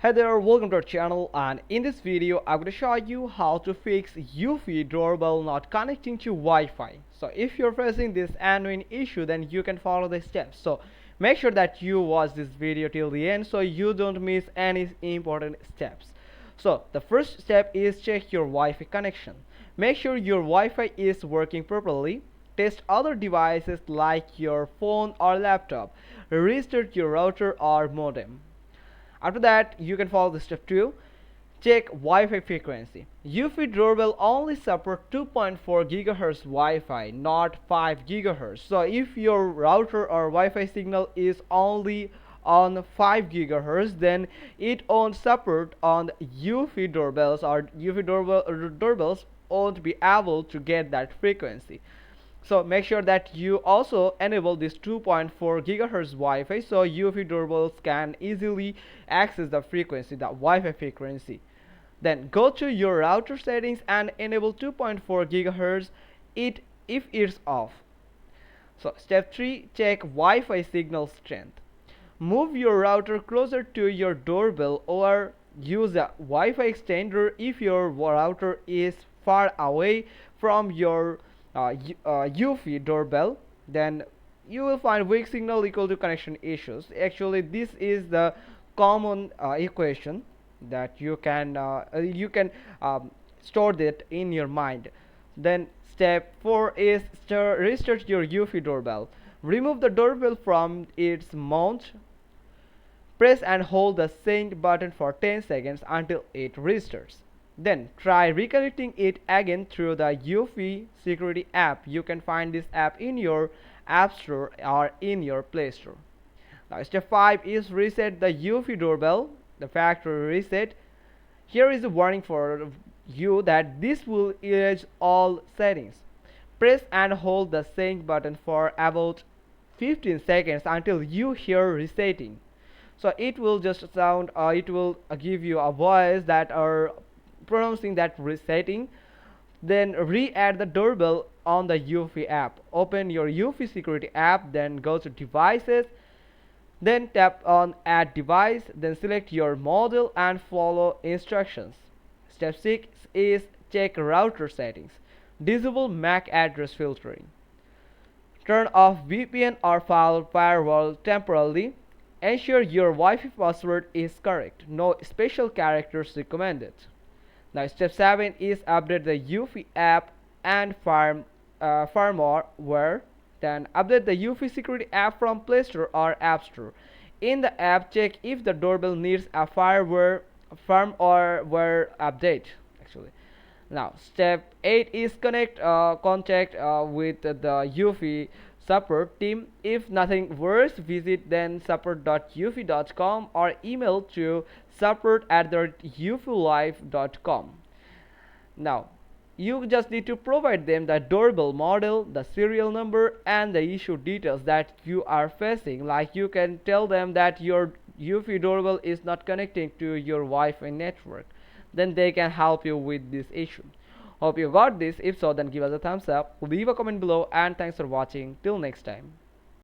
Hey there, welcome to our channel, and in this video I'm going to show you how to fix Eufy doorbell not connecting to Wi-Fi. So if you're facing this annoying issue, then you can follow the steps. So make sure that you watch this video till the end so you don't miss any important steps. So the first step is check your Wi-Fi connection. Make sure your Wi-Fi is working properly. Test other devices like your phone or laptop. Restart your router or modem. After that, you can follow the step 2. Check Wi-Fi frequency. Eufy Doorbell only support 2.4 GHz Wi-Fi, not 5 GHz. So if your router or Wi-Fi signal is only on 5 GHz, then it won't support on Eufy doorbells, or doorbells won't be able to get that frequency. So make sure that you also enable this 2.4 gigahertz Wi-Fi so Eufy doorbells can easily access the frequency, the Wi-Fi frequency. Then go to your router settings and enable 2.4 gigahertz if it's off. So step 3, check Wi-Fi signal strength. Move your router closer to your doorbell or use a Wi-Fi extender if your router is far away from your Eufy doorbell. Then you will find weak signal equal to connection issues. Actually, this is the common equation that you can store that in your mind. Then step 4 is restart your Eufy doorbell. Remove the doorbell from its mount. Press and hold the send button for 10 seconds until it restarts. Then try reconnecting it again through the Eufy security app. You can find this app in your App Store or in your Play Store. Now step 5 is reset the Eufy doorbell, the factory reset. Here is a warning for you that this will erase all settings. Press and hold the send button for about 15 seconds until you hear resetting. So it will just sound, it will give you a voice that are pronouncing that resetting. Then re-add the doorbell on the Eufy app. Open your Eufy security app, then go to devices, then tap on add device, then select your model and follow instructions. Step 6 is check router settings. Disable MAC address filtering. Turn off VPN or firewall temporarily. Ensure your Wi-Fi password is correct. No special characters recommended. Now step 7 is update the Eufy app and firmware. Then update the Eufy security app from Play Store or App Store. In the app, check if the doorbell needs a firmware update. Actually, now step 8 is contact with the Eufy support team. If nothing works, visit then support.eufy.com or email to support@eufylife.com. Now you just need to provide them the doorbell model, the serial number, and the issue details that you are facing. Like you can tell them that your Eufy doorbell is not connecting to your Wi-Fi network. Then they can help you with this issue. Hope you got this. If so, then give us a thumbs up, leave a comment below, and thanks for watching. Till next time.